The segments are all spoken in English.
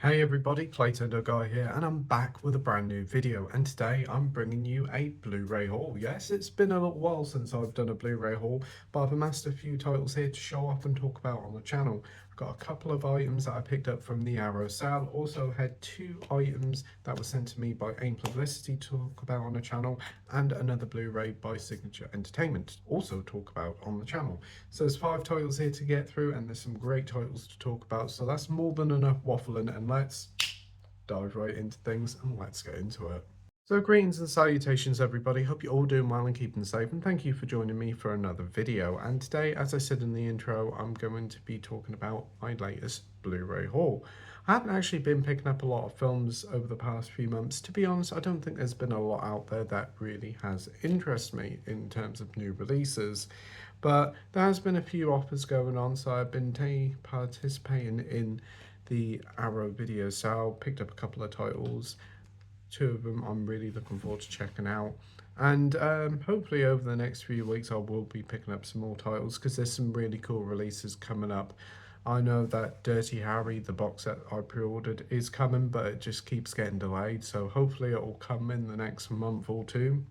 Hey everybody, Playtendoguy here, and I'm back with a brand new video. And today I'm bringing you a Blu-ray haul. Yes, it's been a little while since I've done a Blu-ray haul, but I've amassed a few titles here to show off and talk about on the channel. I've got a couple of items that I picked up from the Arrow sale. Also had two items that were sent to me by AIM Publicity to talk about on the channel, and another Blu-ray by Signature Entertainment also talk about on the channel. So there's five titles here to get through, and there's some great titles to talk about. So that's more than enough waffling, and let's dive right into things and let's get into it. So greetings and salutations everybody, hope you're all doing well and keeping safe, and thank you for joining me for another video. And today, as I said in the intro, I'm going to be talking about my latest Blu-ray haul. I haven't actually been picking up a lot of films over the past few months. To be honest, I don't think there's been a lot out there that really has interested me in terms of new releases. But there has been a few offers going on, so I've been participating in the Arrow video sale, picked up a couple of titles. Two of them I'm really looking forward to checking out. And hopefully over the next few weeks I will be picking up some more titles because there's some really cool releases coming up. I know that Dirty Harry, the box set I pre-ordered, is coming, but it just keeps getting delayed. So hopefully it will come in the next month or two.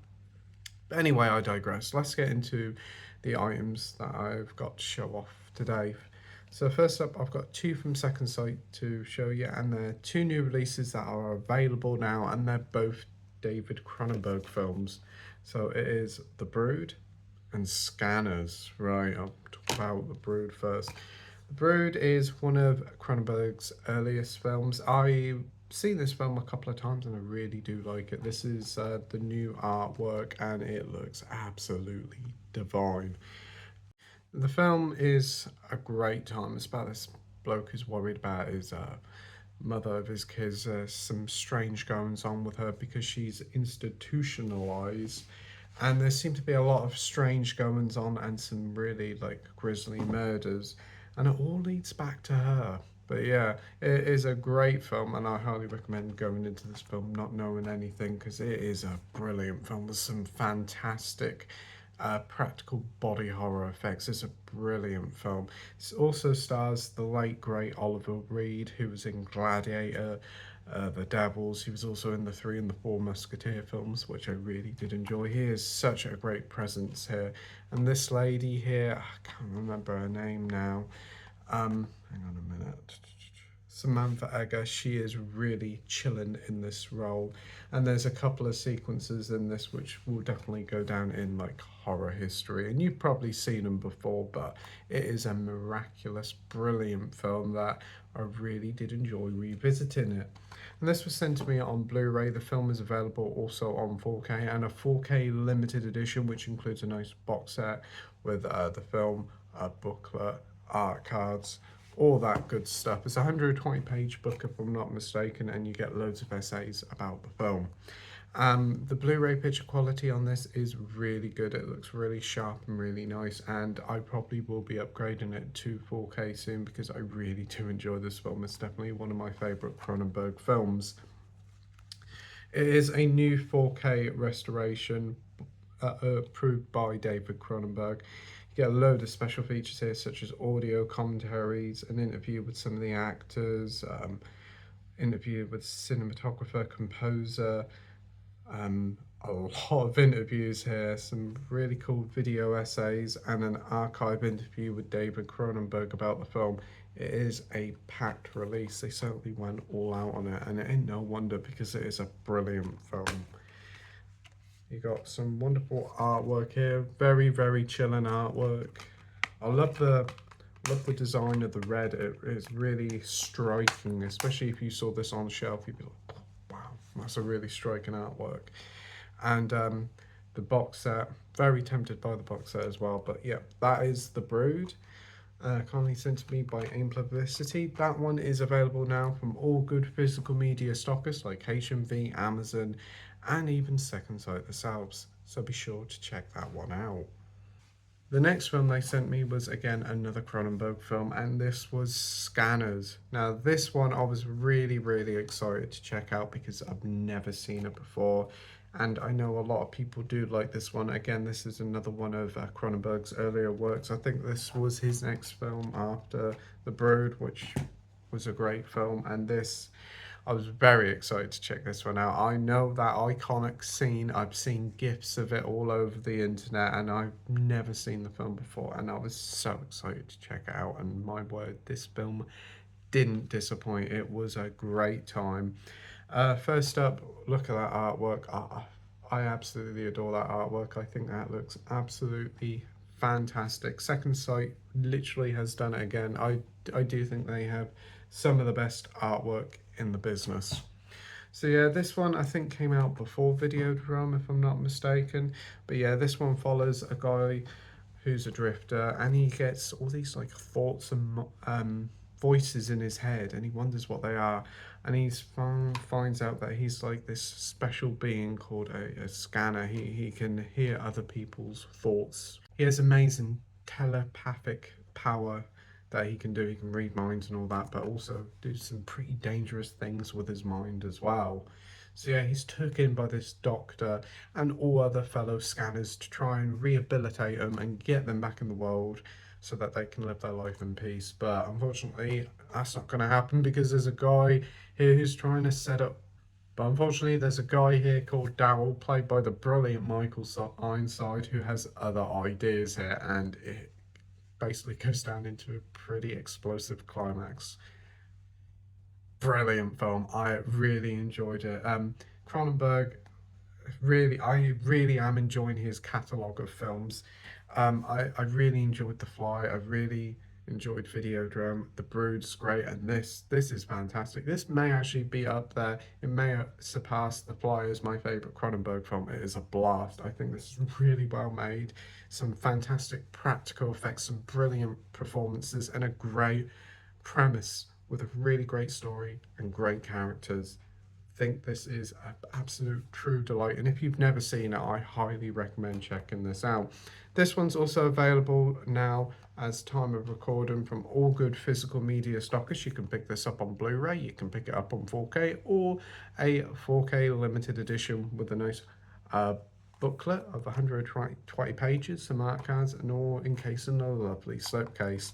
But anyway, I digress. Let's get into the items that I've got to show off today. So first up, I've got two from Second Sight to show you, and they're two new releases that are available now, and they're both David Cronenberg films. So it is The Brood and Scanners. Right, I'll talk about The Brood first. The Brood is one of Cronenberg's earliest films. I've seen this film a couple of times and I really do like it. This is the new artwork and it looks absolutely divine. The film is a great time. It's about this bloke who's worried about his mother of his kids. Some strange goings on with her because she's institutionalized, and there seem to be a lot of strange goings on and some really like grisly murders, and it all leads back to her. But yeah, it is a great film, and I highly recommend going into this film not knowing anything because it is a brilliant film with some fantastic practical body horror effects. It's a brilliant film. It also stars the late great Oliver Reed, who was in Gladiator, The Devils. He was also in the Three and the Four Musketeer films, which I really did enjoy. He is such a great presence here. And this lady here, I can't remember her name now. Hang on a minute. Samantha Eggar, she is really chilling in this role, and there's a couple of sequences in this which will definitely go down in like horror history, and you've probably seen them before, but it is a miraculous, brilliant film that I really did enjoy revisiting it. And this was sent to me on Blu-ray. The film is available also on 4K and a 4K limited edition, which includes a nice box set with the film, a booklet, art cards, all that good stuff. It's a 120-page book, if I'm not mistaken, and you get loads of essays about the film. The Blu-ray picture quality on this is really good. It looks really sharp and really nice, and I probably will be upgrading it to 4K soon because I really do enjoy this film. It's definitely one of my favourite Cronenberg films. It is a new 4K restoration approved by David Cronenberg. You get a load of special features here, such as audio commentaries, an interview with some of the actors, interview with cinematographer, composer, a lot of interviews here, some really cool video essays, and an archive interview with David Cronenberg about the film. It is a packed release. They certainly went all out on it, and it ain't no wonder because it is a brilliant film. You got some wonderful artwork here, very, very chilling artwork. I love the design of the red. It is really striking, especially if you saw this on the shelf, you'd be like, oh, wow, that's a really striking artwork. And the box set, very tempted by the box set as well. But yeah, that is The Brood. Kindly sent to me by AIM Publicity. That one is available now from all good physical media stockists like HMV, Amazon, and even Second Sight themselves. So be sure to check that one out. The next film they sent me was again another Cronenberg film, and this was Scanners. Now, this one I was really, really excited to check out because I've never seen it before, and I know a lot of people do like this one. Again, this is another one of Cronenberg's earlier works. I think this was his next film after The Brood, which was a great film, and this, I was very excited to check this one out. I know that iconic scene. I've seen gifs of it all over the internet, and I've never seen the film before, and I was so excited to check it out. And my word, this film didn't disappoint. It was a great time. First up, look at that artwork. I absolutely adore that artwork. I think that looks absolutely fantastic. Second Sight literally has done it again. I do think they have some of the best artwork in the business. So yeah, this one I think came out before Videodrome, if I'm not mistaken. But yeah, this one follows a guy who's a drifter, and he gets all these like thoughts and voices in his head, and he wonders what they are, and finds out that he's like this special being called a scanner. He can hear other people's thoughts. He has amazing telepathic power that he can do. He can read minds and all that, but also do some pretty dangerous things with his mind as well. So yeah, he's took in by this doctor and all other fellow scanners to try and rehabilitate them and get them back in the world so that they can live their life in peace. But unfortunately, that's not going to happen because there's a guy here who's trying to set up. But unfortunately, there's a guy here called Daryl, played by the brilliant Michael Ironside, who has other ideas here, and it basically goes down into a pretty explosive climax. Brilliant film. I really enjoyed it. Cronenberg, I really am enjoying his catalogue of films. I really enjoyed The Fly. I really enjoyed Videodrome. The Brood's great, and this is fantastic. This may actually be up there. It may surpass The Fly as my favourite Cronenberg film. It is a blast. I think this is really well made. Some fantastic practical effects, some brilliant performances, and a great premise with a really great story and great characters. Think this is an absolute true delight, and if you've never seen it, I highly recommend checking this out. This one's also available now as time of recording from all good physical media stockists. You can pick this up on Blu-ray, you can pick it up on 4K, or a 4K limited edition with a nice booklet of 120 pages, some art cards, and all encased in a lovely slipcase.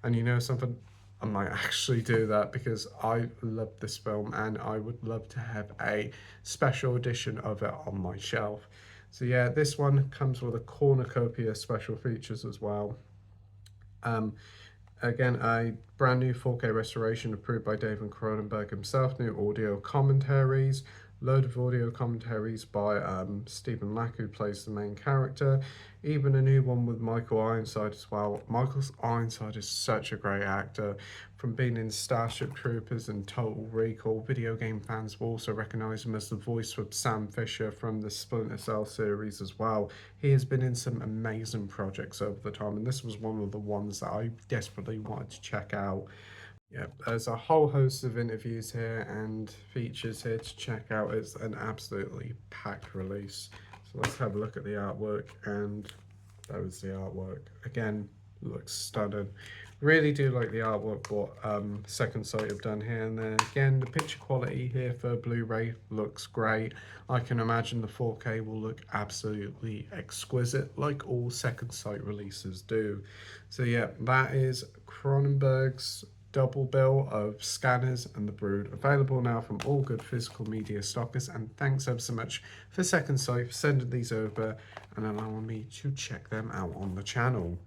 And you know something, I might actually do that because I love this film and I would love to have a special edition of it on my shelf. So yeah, this one comes with a cornucopia of special features as well. Um, Again, a brand new 4K restoration approved by David Cronenberg himself, new audio commentaries, load of audio commentaries by Stephen Lack, who plays the main character, even a new one with Michael Ironside as well. Michael Ironside is such a great actor. From being in Starship Troopers and Total Recall, video game fans will also recognise him as the voice of Sam Fisher from the Splinter Cell series as well. He has been in some amazing projects over the time, and this was one of the ones that I desperately wanted to check out. Yeah, there's a whole host of interviews here and features here to check out. It's an absolutely packed release. So let's have a look at the artwork, and that was the artwork. Again, looks stunning. Really do like the artwork what Second Sight have done here, and then again the picture quality here for Blu-ray looks great. I can imagine the 4K will look absolutely exquisite like all Second Sight releases do. So yeah, that is Cronenberg's double bill of Scanners and The Brood, available now from all good physical media stockists. And thanks ever so much for Second Sight for sending these over and allowing me to check them out on the channel.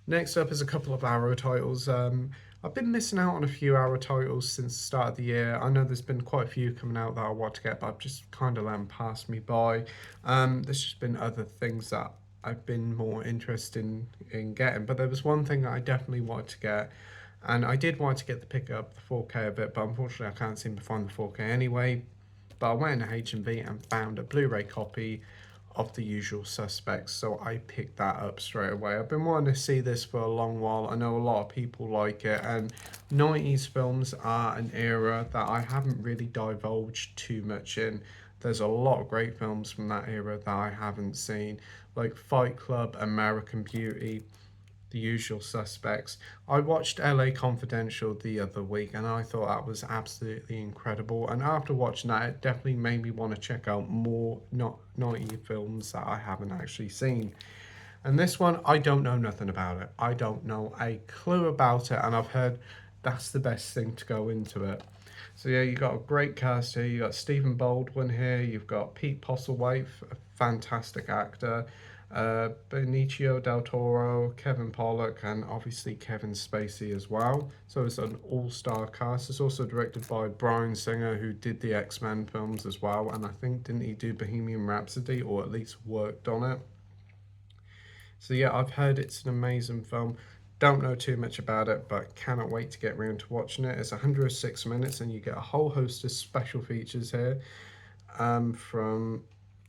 Next up is a couple of Arrow titles. I've been missing out on a few Arrow titles since the start of the year. I know there's been quite a few coming out that I want to get, but I've just kind of let them pass me by. There's just been other things that I've been more interested in getting, but there was one thing that I definitely wanted to get, and I did want to get the pickup, the 4K of it, but unfortunately I can't seem to find the 4K anyway. But I went into H&V and found a Blu-ray copy of The Usual Suspects, so I picked that up straight away. I've been wanting to see this for a long while. I know a lot of people like it, and 90s films are an era that I haven't really divulged too much in. There's a lot of great films from that era that I haven't seen, like Fight Club, American Beauty, The Usual Suspects. I watched LA Confidential the other week and I thought that was absolutely incredible. And after watching that, it definitely made me want to check out more not 90 films that I haven't actually seen. And this one, I don't know nothing about it. I don't know a clue about it, and I've heard that's the best thing to go into it. So yeah, you got a great cast here. You got Stephen Baldwin here. You've got Pete Postlethwaite, a fantastic actor. Benicio del Toro, Kevin Pollak, and obviously Kevin Spacey as well. So it's an all-star cast. It's also directed by Bryan Singer, who did the X-Men films as well, and I think didn't he do Bohemian Rhapsody, or at least worked on it? So yeah, I've heard it's an amazing film. Don't know too much about it, but cannot wait to get around to watching it. It's 106 minutes, and you get a whole host of special features here, from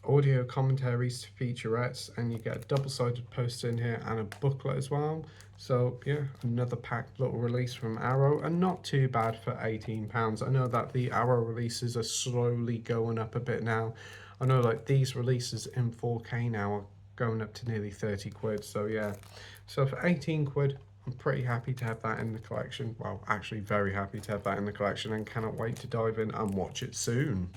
audio commentaries to featurettes, and you get a double-sided poster in here and a booklet as well. So yeah, another packed little release from Arrow, and not too bad for £18. I know that the Arrow releases are slowly going up a bit now. I know like these releases in 4K now are going up to nearly 30 quid. So yeah, so for 18 quid, I'm pretty happy to have that in the collection. Well, actually very happy to have that in the collection, and cannot wait to dive in and watch it soon.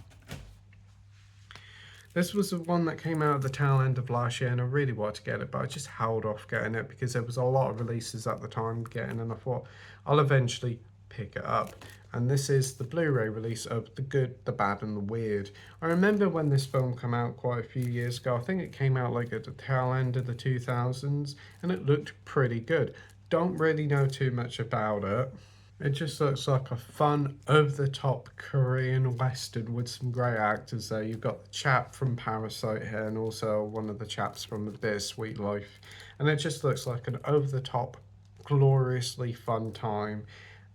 This was the one that came out at the tail end of last year, and I really wanted to get it, but I just held off getting it because there was a lot of releases at the time getting, and I thought I'll eventually pick it up. And this is the Blu-ray release of The Good, the Bad and the Weird. I remember when this film came out quite a few years ago. I think it came out like at the tail end of the 2000s, and it looked pretty good. Don't really know too much about it. It just looks like a fun, over-the-top Korean Western with some great actors there. You've got the chap from Parasite here, and also one of the chaps from A Bit of Sweet Life. And it just looks like an over-the-top, gloriously fun time,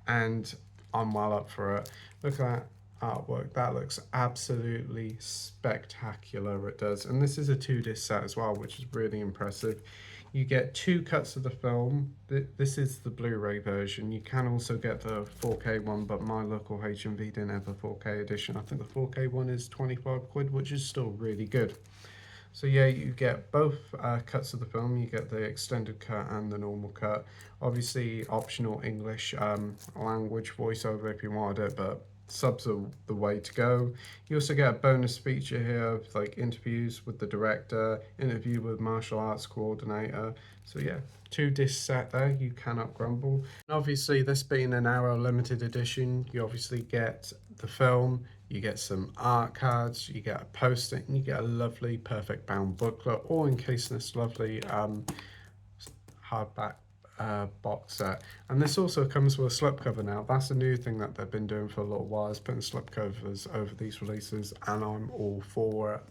and I'm well up for it. Look at that artwork. That looks absolutely spectacular, it does. And this is a 2-disc set as well, which is really impressive. You get 2 cuts of the film. This is the Blu-ray version. You can also get the 4K one, but my local HMV didn't have a 4K edition. I think the 4K one is 25 quid, which is still really good. So yeah, you get both cuts of the film. You get the extended cut and the normal cut. Obviously, optional English language voiceover if you wanted it, but subs are the way to go. You also get a bonus feature here of like interviews with the director, interview with martial arts coordinator. So yeah, 2-disc set there, you cannot grumble. And obviously, this being an Arrow limited edition, you obviously get the film, you get some art cards, you get a poster, and you get a lovely perfect bound booklet, all encased in this lovely hardback box set. And this also comes with a slipcover now. That's a new thing that they've been doing for a little while, is putting slipcovers over these releases, and I'm all for it.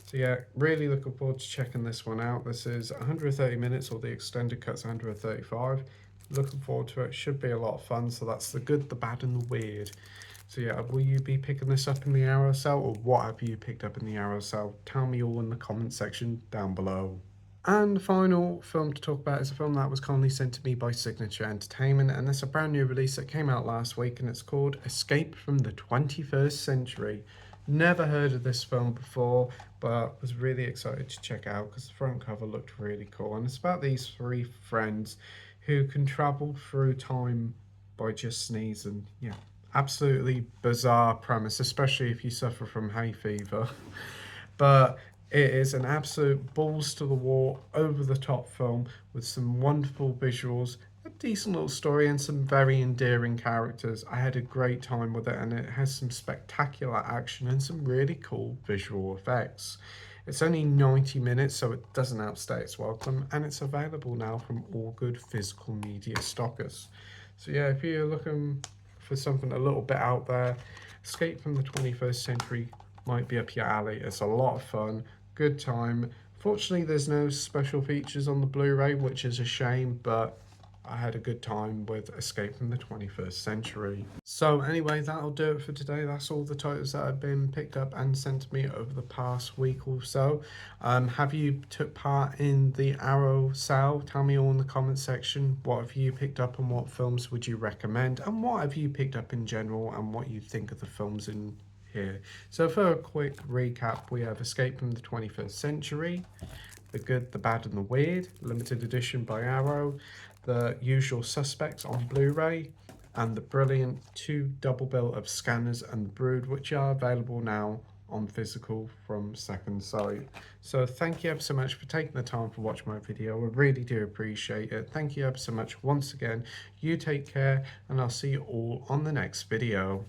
So yeah, really looking forward to checking this one out. This is 130 minutes, or the extended cut's 135. Looking forward to it. Should be a lot of fun. So that's The Good, the Bad and the Weird. So yeah, will you be picking this up in the Arrow cell, or what have you picked up in the Arrow cell? Tell me all in the comment section down below. And the final film to talk about is a film that was kindly sent to me by Signature Entertainment, and it's a brand new release that came out last week, and it's called Escape from the 21st Century. Never heard of this film before, but was really excited to check out because the front cover looked really cool. And it's about these 3 friends who can travel through time by just sneezing. Yeah, absolutely bizarre premise, especially if you suffer from hay fever. But it is an absolute balls to the wall, over the top film with some wonderful visuals, a decent little story, and some very endearing characters. I had a great time with it, and it has some spectacular action and some really cool visual effects. It's only 90 minutes, so it doesn't outstay its welcome, and it's available now from all good physical media stockists. So yeah, if you're looking for something a little bit out there, Escape from the 21st Century might be up your alley. It's a lot of fun, good time. Fortunately, there's no special features on the Blu-ray, which is a shame, but I had a good time with Escape from the 21st Century. So anyway, that'll do it for today. That's all the titles that have been picked up and sent to me over the past week or so. Have you took part in the Arrow sale? Tell me all in the comment section. What have you picked up, and what films would you recommend? And what have you picked up in general, and what you think of the films in here. So for a quick recap, we have Escape from the 21st Century, The Good, the Bad and the Weird, limited edition by Arrow, The Usual Suspects on Blu-ray, and the brilliant 2 double bill of Scanners and The Brood, which are available now on physical from second sight. So thank you ever so much for taking the time to watch my video. I really do appreciate it. Thank you ever so much once again. You take care, and I'll see you all on the next video.